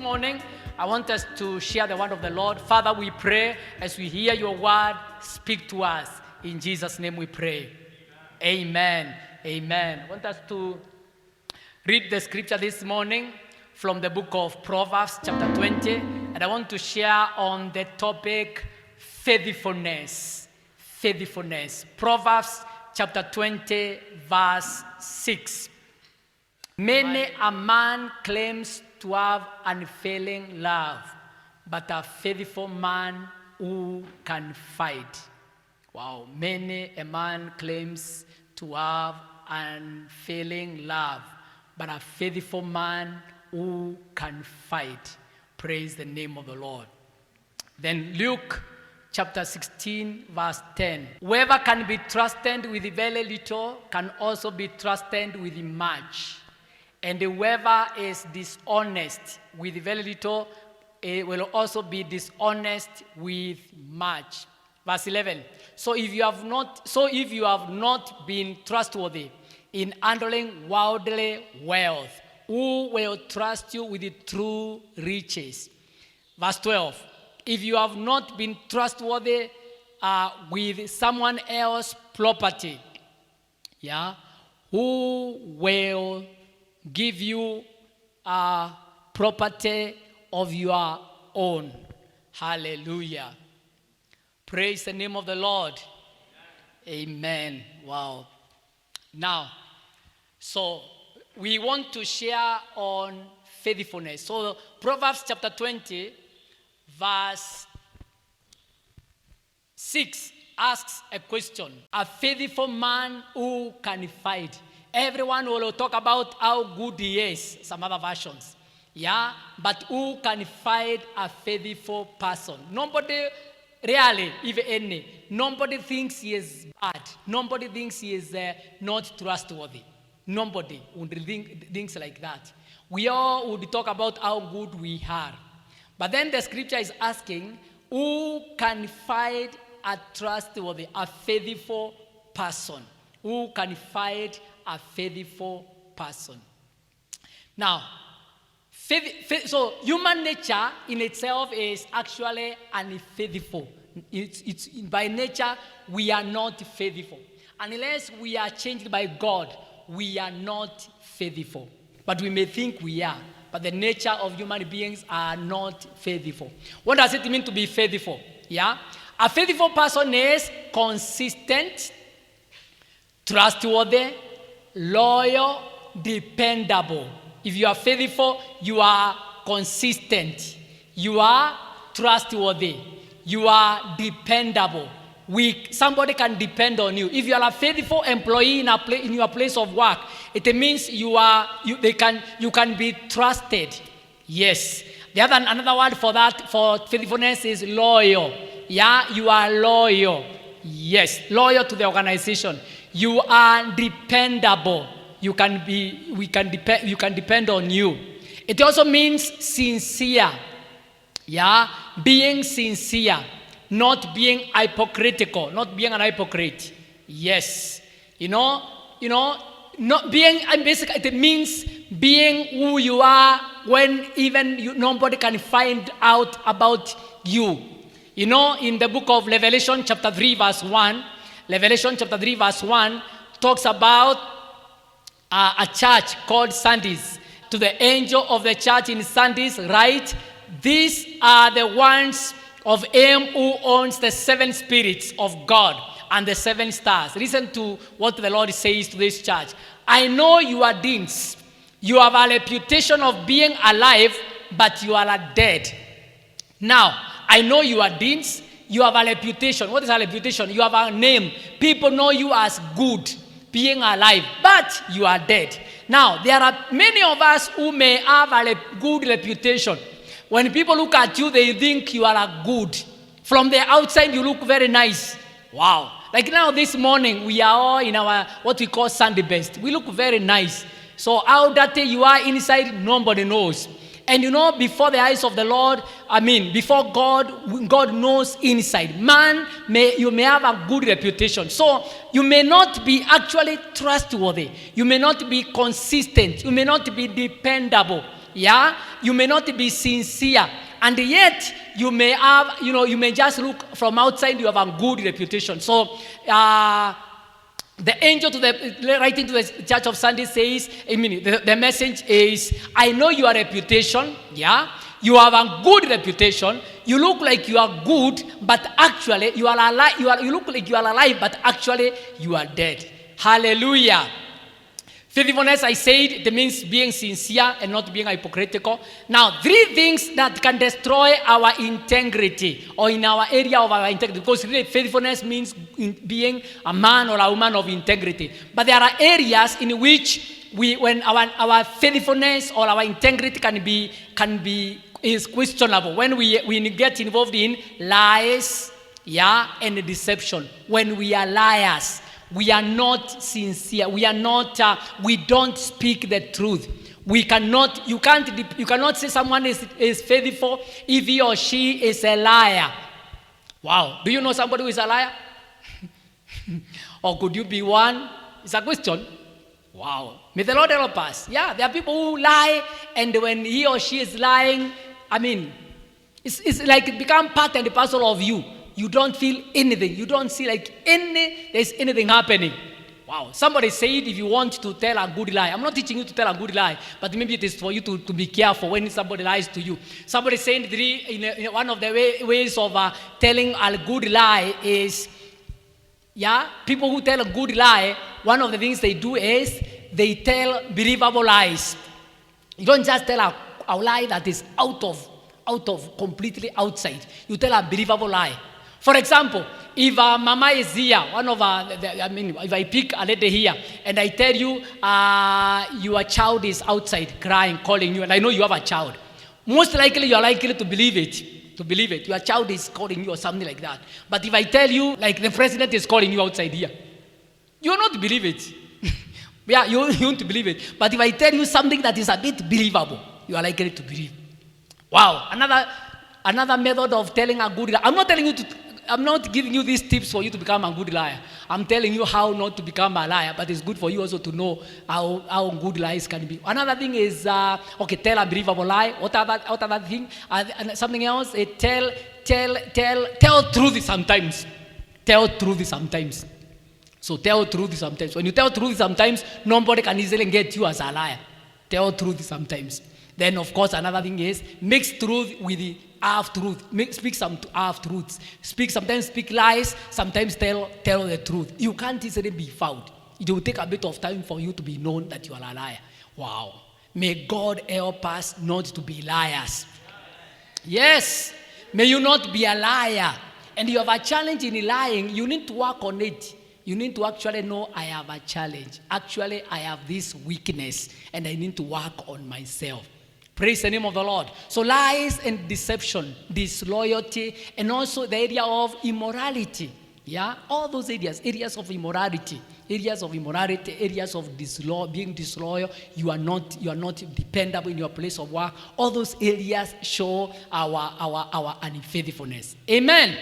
morning, I want us to share the word of the Lord. Father, we pray as we hear your word, speak to us. In Jesus' name we pray. Amen. Amen. I want us to read the scripture this morning from the book of Proverbs chapter 20. And I want to share on the topic faithfulness. Faithfulness. Proverbs chapter 20 verse 6. Many a man claims to have unfailing love, but a faithful man who can fight. Wow, many a man claims to have unfailing love, but a faithful man who can fight. Praise the name of the Lord. Then Luke chapter 16 verse 10. Whoever can be trusted with very little can also be trusted with much. And whoever is dishonest with very little will also be dishonest with much. Verse 11. So if you have not been trustworthy in handling worldly wealth, who will trust you with the true riches? Verse 12. If you have not been trustworthy with someone else's property, who will give you a property of your own? Hallelujah. Praise the name of the Lord. Amen. Wow. Now, so we want to share on faithfulness. So Proverbs chapter 20 verse 6 asks a question. A faithful man who can fight. Everyone will talk about how good he is, some other versions. But who can fight a faithful person? Nobody, really, if any, nobody thinks he is bad. Nobody thinks he is not trustworthy. Nobody would think things like that. We all would talk about how good we are. But then the scripture is asking, who can fight a trustworthy, a faithful person? Who can fight a faithful person? Now, so human nature in itself is actually unfaithful. It's by nature, we are not faithful. Unless we are changed by God, we are not faithful. But we may think we are. But the nature of human beings are not faithful. What does it mean to be faithful? A faithful person is consistent, trustworthy, loyal, dependable. If you are faithful, you are consistent. You are trustworthy. You are dependable. Somebody can depend on you. If you are a faithful employee in your place of work, it means you can be trusted. Yes. Another word for that, for faithfulness, is loyal. You are loyal. Yes, loyal to the organization. You are dependable. You can depend on you. It also means sincere. Being sincere. Not being hypocritical, not being an hypocrite. Yes. Not being, basically it means being who you are when even nobody can find out about you. In the book of Revelation chapter 3 verse 1, Revelation chapter 3 verse 1 talks about a church called Sardis. To the angel of the church in Sardis, write, these are the ones of him who owns the 7 spirits of God and the 7 stars. Listen to what the Lord says to this church. I know your deeds. You have a reputation of being alive, but you are dead. Now, I know your deeds. You have a reputation. What is a reputation? You have a name. People know you as good, being alive, but you are dead. Now, there are many of us who may have a good reputation. When people look at you, they think you are good. From the outside, you look very nice. Wow. Like now this morning, we are all in our, what we call Sunday best. We look very nice. So how dirty you are inside, nobody knows. And before the eyes of the Lord, before God knows inside. You may have a good reputation. So you may not be actually trustworthy. You may not be consistent. You may not be dependable. Yeah, you may not be sincere, and yet you may have, you may just look from outside, you have a good reputation. So, the angel writing to the church of Sunday says, the message is, I know your reputation, yeah? You have a good reputation. You look like you are good, but actually you are alive. You look like you are alive, but actually you are dead. Hallelujah. Faithfulness, I said, it means being sincere and not being hypocritical. Now, 3 things that can destroy our integrity or in our area of our integrity. Because really, faithfulness means being a man or a woman of integrity. But there are areas in which when our faithfulness or our integrity is questionable. When we get involved in lies, yeah, and deception. When we are liars, we are not sincere. We don't speak the truth. You cannot say someone is faithful if he or she is a liar. Wow. Do you know somebody who is a liar? Or could you be one? It's a question. Wow. May the Lord help us. Yeah, there are people who lie, and when he or she is lying, it's like it becomes part and parcel of you. You don't feel anything. You don't see like there's anything happening. Wow. Somebody said if you want to tell a good lie, I'm not teaching you to tell a good lie, but maybe it is for you to be careful when somebody lies to you. Somebody said in one of the ways of telling a good lie is, yeah, people who tell a good lie, one of the things they do is they tell believable lies. You don't just tell a lie that is out of completely outside. You tell a believable lie. For example, if mama is here, if I pick a lady here and I tell you your child is outside crying, calling you, and I know you have a child, most likely you are likely to believe it. Your child is calling you or something like that. But if I tell you, like the president is calling you outside here, you will not believe it. Yeah, you won't believe it. But if I tell you something that is a bit believable, you are likely to believe. Wow. Another method of telling a good lie. I'm not giving you these tips for you to become a good liar. I'm telling you how not to become a liar, but it's good for you also to know how good lies can be. Another thing is, tell a believable lie. What other thing? Something else, tell truth sometimes. Tell truth sometimes. So tell truth sometimes. When you tell truth sometimes, nobody can easily get you as a liar. Tell truth sometimes. Then, of course, another thing is mix truth with the half truth. Speak some half truths. Sometimes speak lies. Sometimes tell the truth. You can't easily be found. It will take a bit of time for you to be known that you are a liar. Wow. May God help us not to be liars. Yes. May you not be a liar. And you have a challenge in lying. You need to work on it. You need to actually know I have a challenge. Actually, I have this weakness and I need to work on myself. Praise the name of the Lord. So lies and deception, disloyalty, and also the area of immorality. Yeah, all those areas of immorality, areas of being disloyal. You are not dependable in your place of work. All those areas show our unfaithfulness. Amen.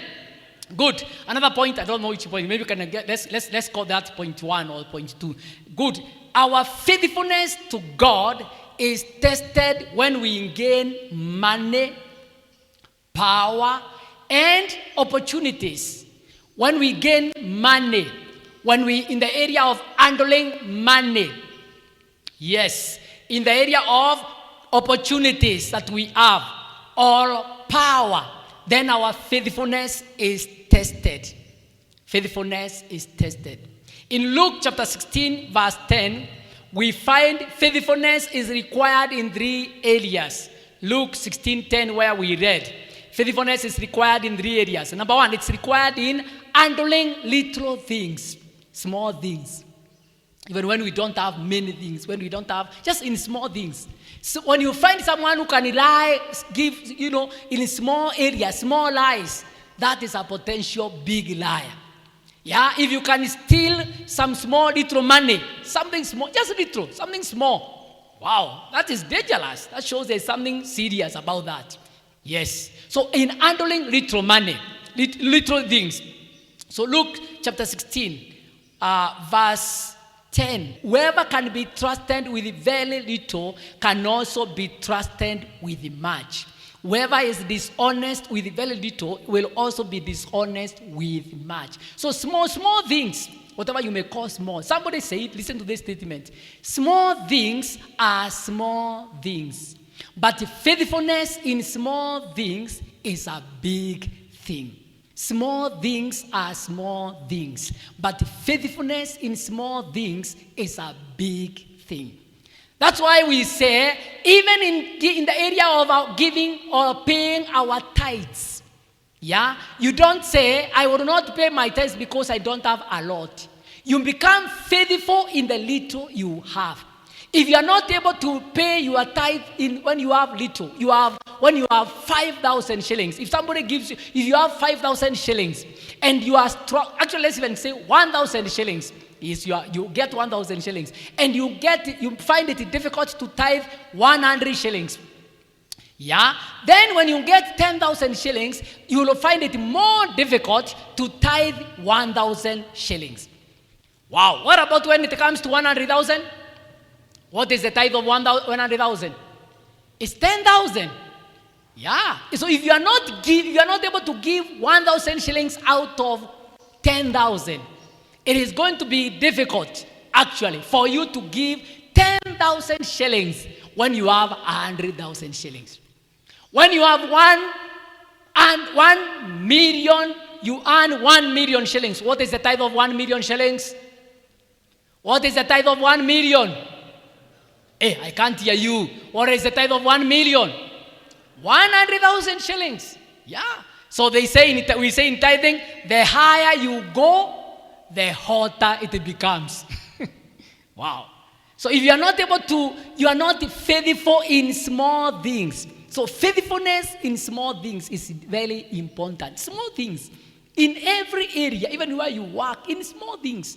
Good. Another point, I don't know which point. Maybe we can get let's call that point 1 or point 2. Good. Our faithfulness to God is tested when we gain money, power, and opportunities. When we gain money, when we in the area of handling money, yes, in the area of opportunities that we have, or power, then our faithfulness is tested. Faithfulness is tested. In Luke chapter 16, verse 10, we find faithfulness is required in 3 areas. Luke 16:10, where we read, faithfulness is required in 3 areas. Number 1, it's required in handling little things, small things. Even when we don't have many things, when we don't have, just in small things. So when you find someone who can lie, give, in small areas, small lies, that is a potential big liar. Yeah, if you can steal some small little money, something small, just little, something small. Wow, that is dangerous. That shows there's something serious about that. Yes. So in handling little money, little things. So Luke chapter 16, verse 10. Whoever can be trusted with very little can also be trusted with much. Whoever is dishonest with very little will also be dishonest with much. So small things, whatever you may call small. Somebody say it, listen to this statement. Small things are small things. But faithfulness in small things is a big thing. Small things are small things, but faithfulness in small things is a big thing. That's why we say, even in the area of our giving or paying our tithes, yeah, you don't say, I will not pay my tithes because I don't have a lot. You become faithful in the little you have. If you are not able to pay your tithe when you have little, when you have 5,000 shillings. If somebody gives you, if you have 5,000 shillings and you are strong, actually let's even say 1,000 shillings. You get 1,000 shillings and you find it difficult to tithe 100 shillings. Yeah. Then when you get 10,000 shillings, you will find it more difficult to tithe 1,000 shillings. Wow. What about when it comes to 100,000? What is the tithe of 100,000? It's 10,000. Yeah. So if you are not able to give 1,000 shillings out of 10,000, it is going to be difficult, actually, for you to give 10,000 shillings when you have 100,000 shillings. When you have 1 million, you earn 1 million shillings. What is the tithe of 1 million shillings? What is the tithe of 1 million? Hey, I can't hear you. What is the tithe of 1 million? 100,000 shillings. Yeah. So we say in tithing, the higher you go, the hotter it becomes. Wow. So if you are not faithful in small things. So faithfulness in small things is very important. Small things. In every area, even where you work, in small things,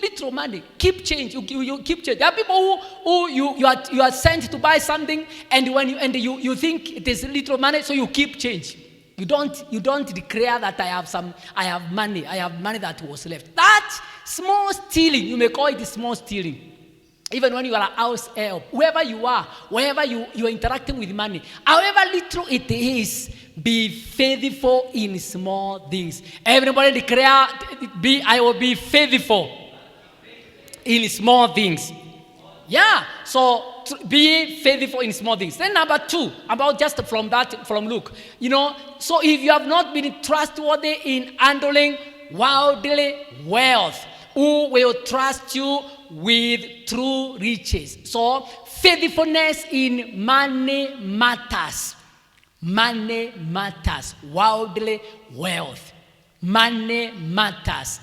little money, keep change. You keep change. There are people who you are sent to buy something, and you think it is little money, so you keep change. You don't declare that I have money that was left. That small stealing, you may call it small stealing. Even when you are a house help, wherever you are interacting with money, however little it is, be faithful in small things. Everybody declare, I will be faithful in small things. Yeah, so be faithful in small things. Then number 2, about just from Luke, so if you have not been trustworthy in handling worldly wealth, who will trust you with true riches? So faithfulness in money matters. Money matters. Worldly wealth. Money matters.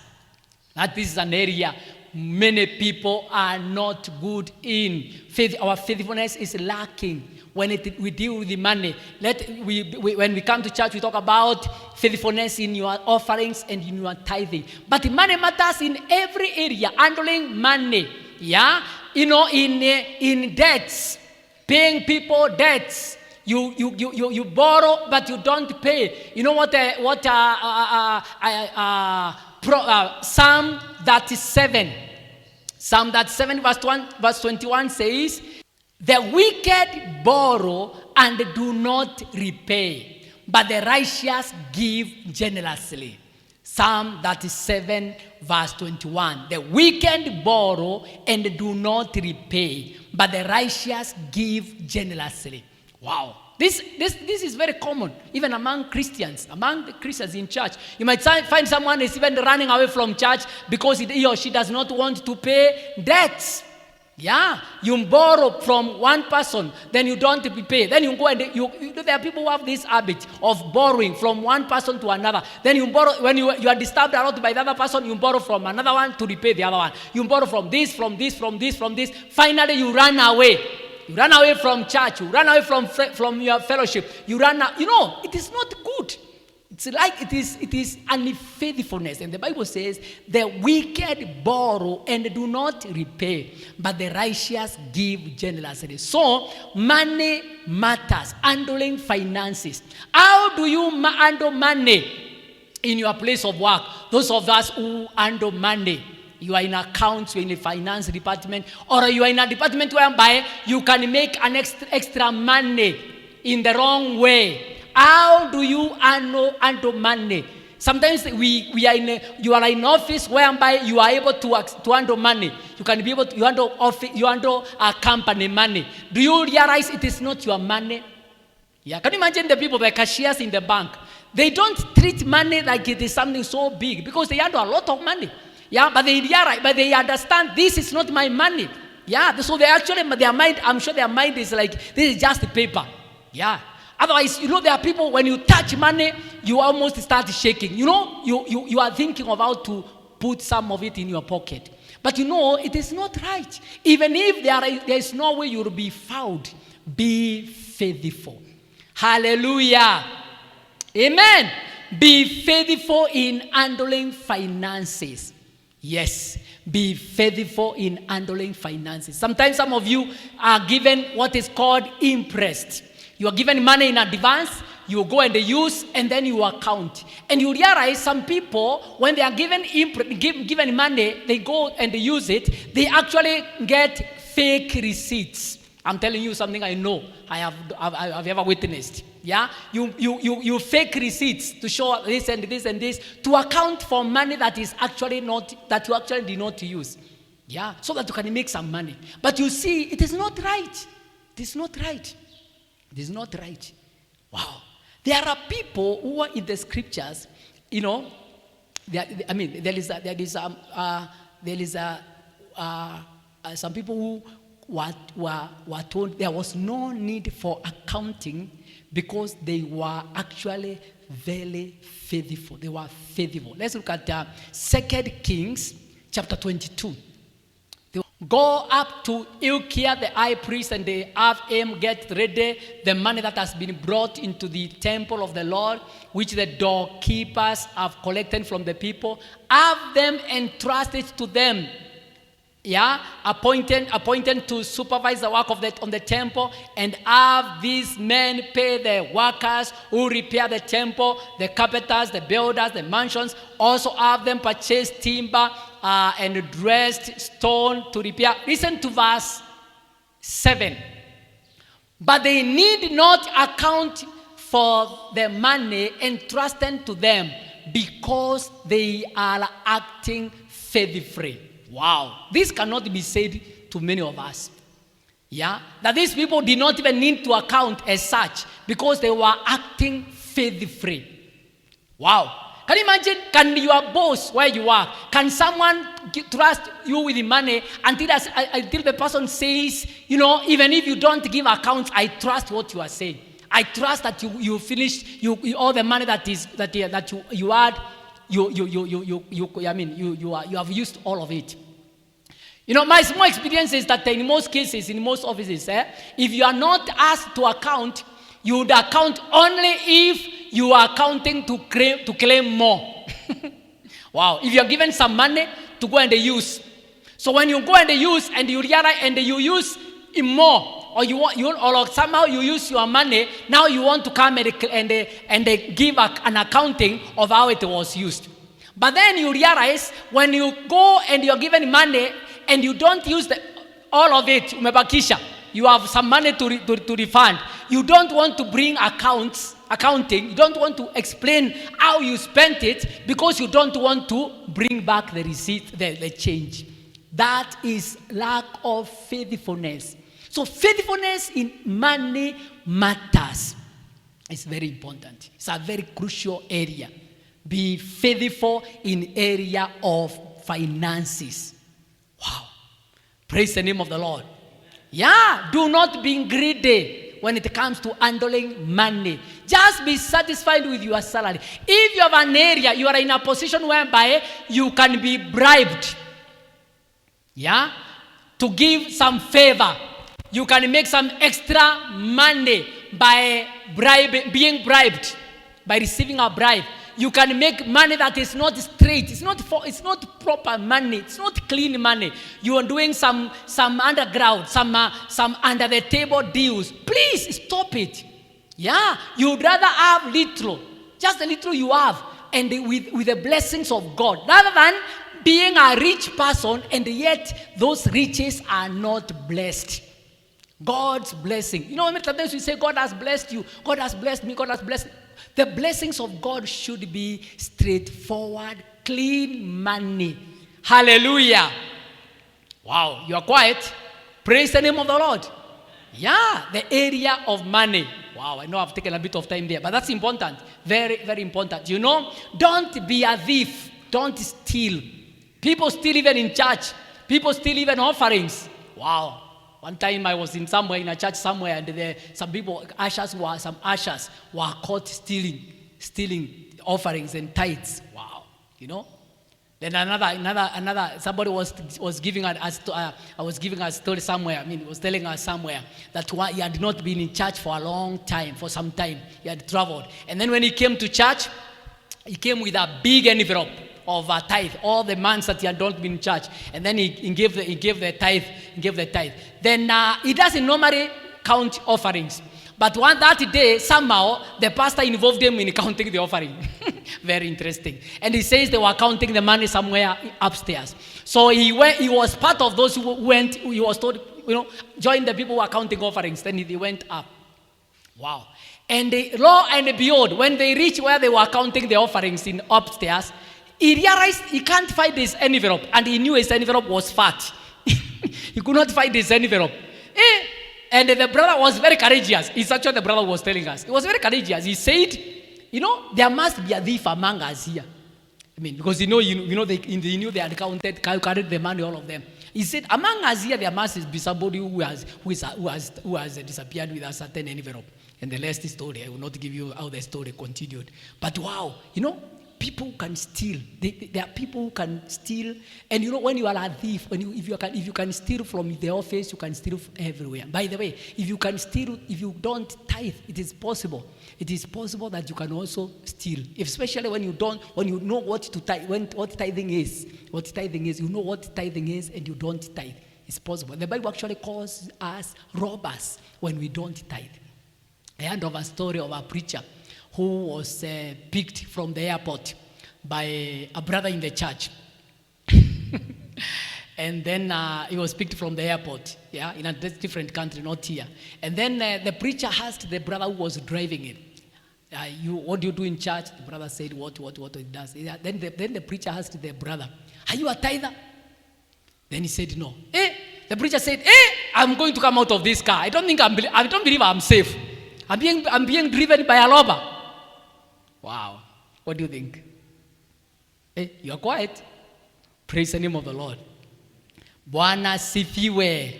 That is an area many people are not good in. Our faithfulness is lacking when we deal with the money. When we come to church, we talk about faithfulness in your offerings and in your tithing. But money matters in every area. Handling money, yeah, in debts, paying people debts. You borrow, but you don't pay. You know what? Psalm 37. Psalm 37 verse 21 says, the wicked borrow and do not repay, but the righteous give generously. Psalm 37 verse 21. The wicked borrow and do not repay, but the righteous give generously. Wow. This is very common, even among Christians, among the Christians in church. You might find someone is even running away from church because he or she does not want to pay debts. Yeah, you borrow from one person, then you don't pay. Then you go and there are people who have this habit of borrowing from one person to another. Then you borrow, when you are disturbed a lot by the other person, you borrow from another one to repay the other one. You borrow from this. Finally, you run away. You run away from church. You run away from your fellowship. It is not good. It's like it is unfaithfulness. And the Bible says, the wicked borrow and do not repay, but the righteous give generously. So, money matters. Handling finances. How do you handle money in your place of work? Those of us who handle money You are in accounts, you are in the finance department, or you are in a department whereby you can make an extra money in the wrong way. How do you handle money? Sometimes you are in office whereby you are able to handle money. You can be able to handle a company money. Do you realize it is not your money? Yeah, can you imagine the people, the cashiers in the bank? They don't treat money like it is something so big because they handle a lot of money. Yeah, but they understand this is not my money. Yeah, so their mind, I'm sure their mind is like, this is just paper. Yeah. Otherwise, there are people, when you touch money, you almost start shaking. You are thinking of how to put some of it in your pocket. But it is not right. Even if there is no way you will be found, be faithful. Hallelujah. Amen. Be faithful in handling finances. Yes. Be faithful in handling finances. Sometimes some of you are given what is called interest. You are given money in advance, you go and use, and then you account. And you realize some people, when they are given money, they go and use it, they actually get fake receipts. I'm telling you something I know, I've ever witnessed. Yeah, you fake receipts to show this and this and this to account for money that is actually that you actually did not use. Yeah, so that you can make some money. But you see, it is not right. It is not right. It is not right. Wow. There are people who are in the scriptures, there is some people who were told there was no need for accounting because they were actually very faithful. They were faithful. Let's look at 2 Kings chapter 22. They go up to Hilkiah the high priest and they have him get ready the money that has been brought into the temple of the Lord, which the doorkeepers have collected from the people. Have them entrusted to them. Yeah, appointed to supervise the work on the temple, and have these men pay the workers who repair the temple, the carpenters, the builders, the mansions. Also have them purchase timber and dressed stone to repair. Listen to verse 7. But they need not account for the money entrusted to them because they are acting faithfully. Wow. This cannot be said to many of us. Yeah. That these people did not even need to account as such because they were acting faithfully. Wow. Can you imagine? Can your boss where you are, can someone trust you with the money until the person says, even if you don't give accounts, I trust what you are saying. I trust that you finished all the money that you had. You have used all of it. My small experience is that in most cases, in most offices, if you are not asked to account, you would account only if you are accounting to claim more. Wow. If you are given some money to go and use. So when you go and use and you realize and you use more, or somehow you use your money, now you want to come and give an accounting of how it was used. But then you realize when you go and you're given money and you don't use all of it, umebakisha, you have some money to refund. You don't want to bring accounting. You don't want to explain how you spent it because you don't want to bring back the receipt, the change. That is lack of faithfulness. So faithfulness in money matters. It's very important. It's a very crucial area. Be faithful in area of finances. Wow. Praise the name of the Lord. Yeah, do not be greedy when it comes to handling money. Just be satisfied with your salary. If you have an area, you are in a position whereby you can be bribed. Yeah, to give some favor. You can make some extra money by being bribed, by receiving a bribe. You can make money that is not straight. It's not proper money. It's not clean money. You are doing some underground, some under the table deals. Please stop it. Yeah, you'd rather have little, just a little you have, and with the blessings of God, rather than being a rich person and yet those riches are not blessed. God's blessing. You know, many times we say, God has blessed you, God has blessed me, God has blessed. The blessings of God should be straightforward, clean money. Hallelujah. Wow, you are quiet. Praise the name of the Lord. Yeah, the area of money. Wow, I know I've taken a bit of time there, but that's important. Very, very important. You know, don't be a thief. Don't steal. People steal even in church. People steal even offerings. Wow. One time I was in a church somewhere, and some ushers were caught stealing offerings and tithes. Wow, you know. Then somebody was giving a story somewhere. I mean, was telling us somewhere that he had not been in church for a long time, for some time. He had traveled, and then when he came to church, he came with a big envelope of a tithe, all the months that he had not been in church, and then he gave the tithe. Then he doesn't normally count offerings, but that day somehow the pastor involved him in counting the offering. Very interesting. And he says they were counting the money somewhere upstairs. So he was part of those who went. He was told, join the people who are counting offerings. Then they went up. Wow. And lo and behold, when they reached where they were counting the offerings in upstairs, he realized he can't find his envelope, and he knew his envelope was fat. He could not find his envelope. And the brother was very courageous. It's actually the brother was telling us. He was very courageous. He said, there must be a thief among us here. I mean, because they knew they had carried the money, all of them. He said, among us here, there must be somebody who has disappeared with a certain envelope. And the rest is story. I will not give you how the story continued. But wow, people can steal. There are people who can steal. And when you are a thief, if you can steal from the office, you can steal from everywhere. By the way, if you can steal, if you don't tithe, it is possible. It is possible that you can also steal. Especially when you know what to tithe, what tithing is. What tithing is, you know what tithing is, and you don't tithe. It's possible. The Bible actually calls us robbers when we don't tithe. I heard of a story of a preacher who was picked from the airport by a brother in the church. And then he was picked from the airport, in a different country, not here. And then the preacher asked the brother who was driving it, what do you do in church? The brother said, what he does. Then the preacher asked the brother, are you a tither? Then he said, no. The preacher said, I'm going to come out of this car. I don't believe I'm safe. I'm being driven by a robber. Wow. What do you think? You're quiet. Praise the name of the Lord. Bwana sifiwe.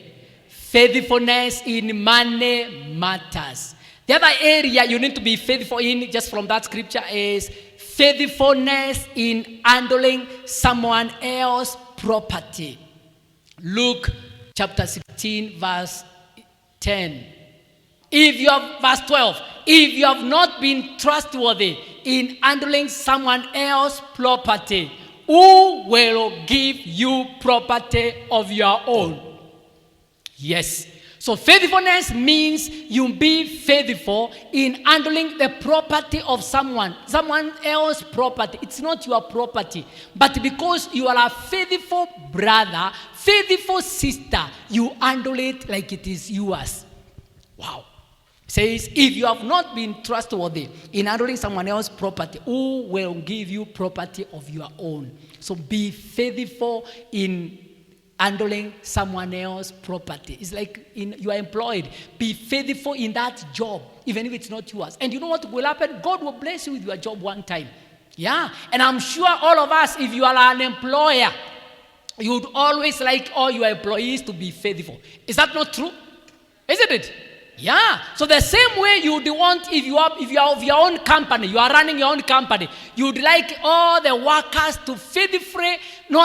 Faithfulness in money matters. The other area you need to be faithful in, just from that scripture, is faithfulness in handling someone else's property. Luke chapter 16, verse 10. Verse 12, if you have not been trustworthy in handling someone else's property, who will give you property of your own? Yes. So faithfulness means you be faithful in handling the property of someone else's property. It's not your property. But because you are a faithful brother, faithful sister, you handle it like it is yours. Wow. Says, if you have not been trustworthy in handling someone else's property, who will give you property of your own? So be faithful in handling someone else's property. It's like you are employed. Be faithful in that job, even if it's not yours. And you know what will happen? God will bless you with your job one time. Yeah. And I'm sure all of us, if you are an employer, you would always like all your employees to be faithful. Is that not true? Isn't it? Yeah. So the same way you would want, if you are of your own company, you are running your own company, you would like all the workers to faithfully, you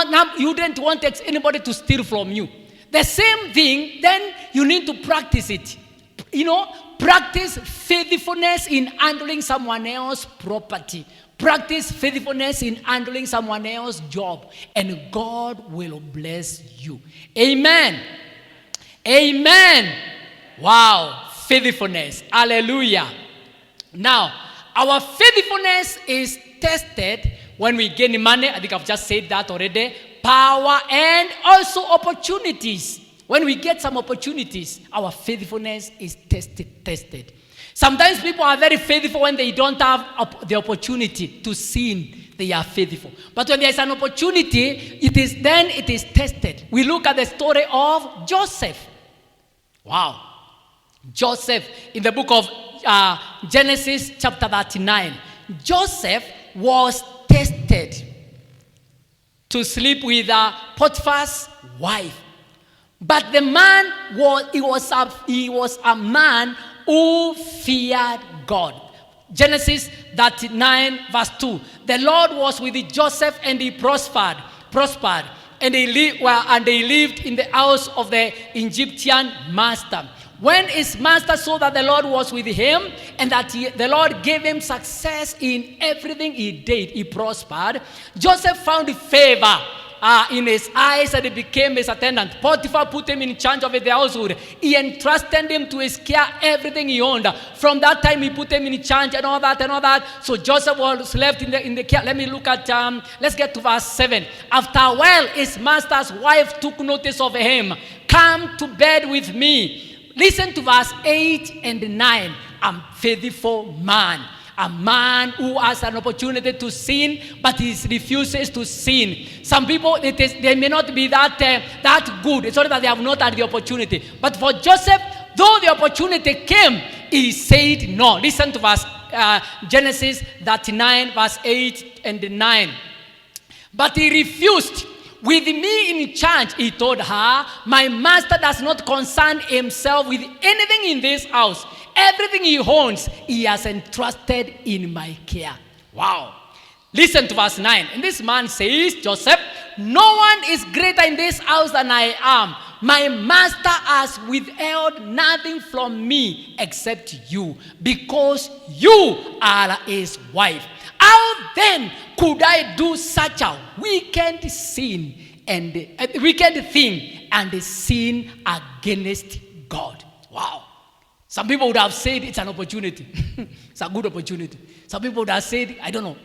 wouldn't want anybody to steal from you. The same thing, then you need to practice it. Practice faithfulness in handling someone else's property. Practice faithfulness in handling someone else's job, and God will bless you. Amen. Amen. Wow, faithfulness. Hallelujah. Now, our faithfulness is tested when we gain money. I think I've just said that already. power, and also opportunities. When we get some opportunities, our faithfulness is tested. Sometimes people are very faithful when they don't have the opportunity to sin. They are faithful. But when there is an opportunity, it is tested. We look at the story of Joseph. Wow. Joseph, in the book of Genesis chapter 39, Joseph was tested to sleep with Potiphar's wife. But the man was a man who feared God. Genesis 39 verse 2. The Lord was with Joseph and he prospered. And they lived in the house of the Egyptian master. When his master saw that the Lord was with him and that the Lord gave him success in everything he did, he prospered, Joseph found favor in his eyes and he became his attendant. Potiphar put him in charge of the household. He entrusted him to his care everything he owned. From that time he put him in charge and all that. So Joseph was left in the care. Let me look at, let's get to verse 7. After a while, his master's wife took notice of him. Come to bed with me. Listen to verse 8 and 9. A faithful man. A man who has an opportunity to sin, but he refuses to sin. Some people, they may not be that good. It's only that they have not had the opportunity. But for Joseph, though the opportunity came, he said no. Listen to verse Genesis 39, verse 8 and 9. But he refused. With me in charge, he told her, my master does not concern himself with anything in this house. Everything he owns, he has entrusted in my care. Wow. Listen to verse 9. And this man says, Joseph, no one is greater in this house than I am. My master has withheld nothing from me except you, because you are his wife. How then could I do such a wicked thing and sin against God? Wow. Some people would have said it's an opportunity. It's a good opportunity. Some people would have said, I don't know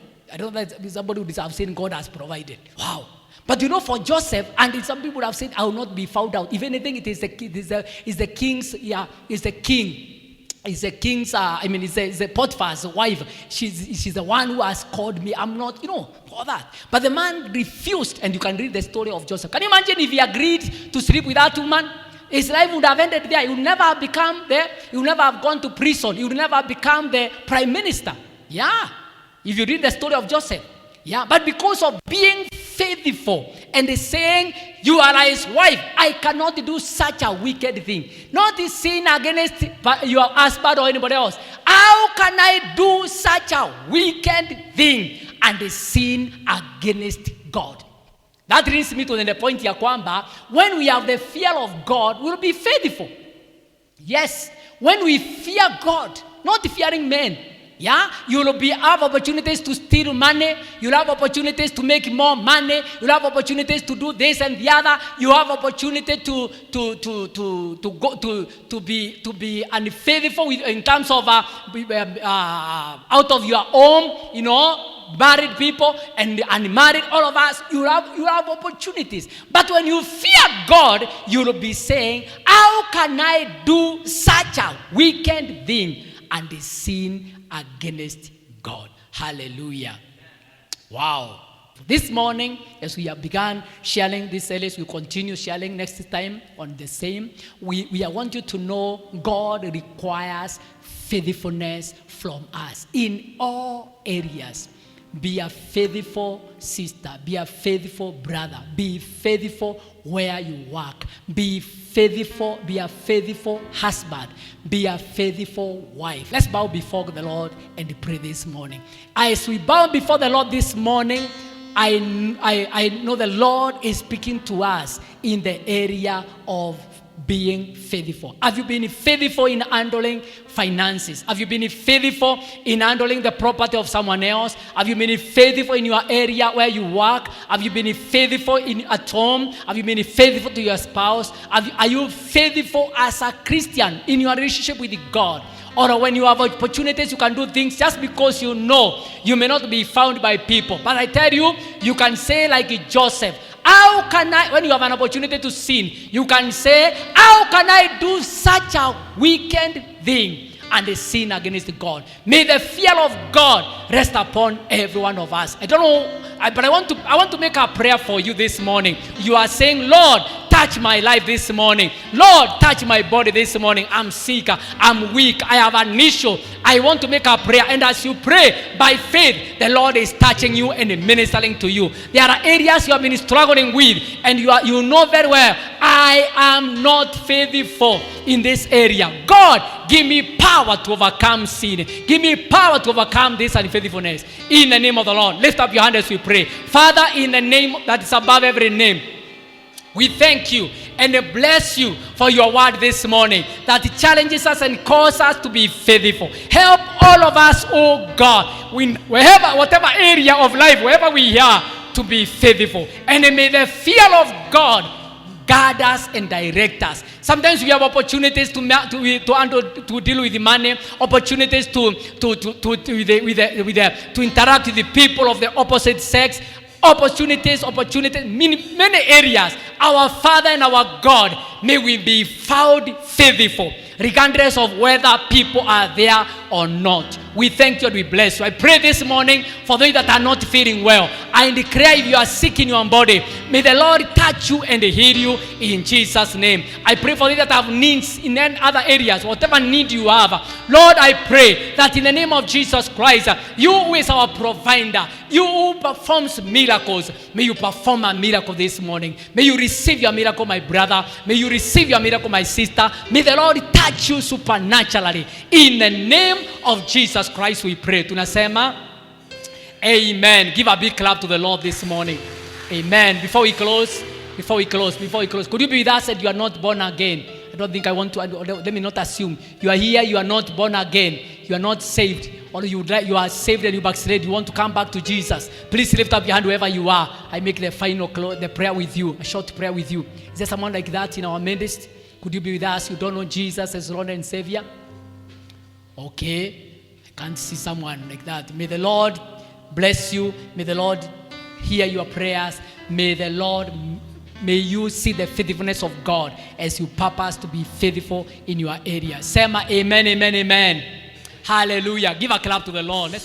that somebody would have said God has provided. Wow. But for Joseph, and some people would have said, I will not be found out. If anything, it is the king's, it's the king. It's the king's, it's the Potiphar's wife. She's the one who has called me. I'm not, all that. But the man refused, and you can read the story of Joseph. Can you imagine if he agreed to sleep with that woman? His life would have ended there. He would never have become there. He would never have gone to prison. He would never have become the prime minister. Yeah. If you read the story of Joseph. Yeah. But because of being faithful and saying, you are his wife, I cannot do such a wicked thing. Not sin against your husband or anybody else. How can I do such a wicked thing and sin against God? That brings me to the point ya kwamba, when we have the fear of God, we'll be faithful. Yes, when we fear God, not fearing men. Yeah, you'll have opportunities to steal money. You'll have opportunities to make more money. You'll have opportunities to do this and the other. You have opportunity to be unfaithful in terms of out of your home, married people and unmarried, all of us, you have opportunities. But when you fear God, you'll be saying, how can I do such a wicked thing and sin against God? Hallelujah. Wow. This morning, as we have begun sharing this series, we continue sharing next time on the same. We want you to know God requires faithfulness from us in all areas. Be a faithful sister. Be a faithful brother. Be faithful where you work. Be a faithful husband. Be a faithful wife. Let's bow before the Lord and pray this morning. As we bow before the Lord this morning, I know the Lord is speaking to us in the area of being faithful. Have you been faithful in handling finances? Have you been faithful in handling the property of someone else? Have you been faithful in your area where you work? Have you been faithful at home? Have you been faithful to your spouse? Are you faithful as a Christian in your relationship with God? Or when you have opportunities, you can do things just because you know you may not be found by people. But I tell you, you can say like Joseph, how can I, when you have an opportunity to sin, you can say, how can I do such a wicked thing and sin against God? May the fear of God rest upon every one of us. I don't know, but I want to make a prayer for you this morning. You are saying, Lord, touch my life this morning. Lord, touch my body this morning. I'm sick, I'm weak, I have an issue. I want to make a prayer. And as you pray by faith, the Lord is touching you and ministering to you. There are areas you have been struggling with, and you know very well, I am not faithful in this area. God, give me power to overcome sin. Give me power to overcome this unfaithfulness. In the name of the Lord, lift up your hand as we pray. Father, in the name that is above every name, we thank you and bless you for your word this morning that it challenges us and calls us to be faithful. Help all of us, oh God, whatever area of life, wherever we are, to be faithful. And may the fear of God guide us and direct us. Sometimes we have opportunities to deal with the money, opportunities to interact with the people of the opposite sex. Opportunities, many areas. Our Father and our God, may we be found faithful, regardless of whether people are there or not. We thank you and we bless you. I pray this morning for those that are not feeling well. I declare, if you are sick in your body, may the Lord touch you and heal you in Jesus' name. I pray for those that have needs in other areas, whatever need you have. Lord, I pray that in the name of Jesus Christ, you who is our provider, you who performs miracles, may you perform a miracle this morning. May you receive your miracle, my brother. May you receive your miracle, my sister. May the Lord touch you supernaturally. In the name of Jesus Christ we pray. Tunasema amen. Give a big clap to the Lord this morning. Amen. Before we close, could you be with us and you are not born again? I don't think I want to, let me not assume. You are here, you are not born again. You are not saved. Or you are saved and you backslid. You want to come back to Jesus. Please lift up your hand wherever you are. I make the final the prayer with you, a short prayer with you. Is there someone like that in our midst? Could you be with us? You don't know Jesus as Lord and Savior? Okay. I can't see someone like that. May the Lord bless you. May the Lord hear your prayers. May you see the faithfulness of God as you purpose to be faithful in your area. Say amen, amen, amen. Hallelujah. Give a clap to the Lord. Let's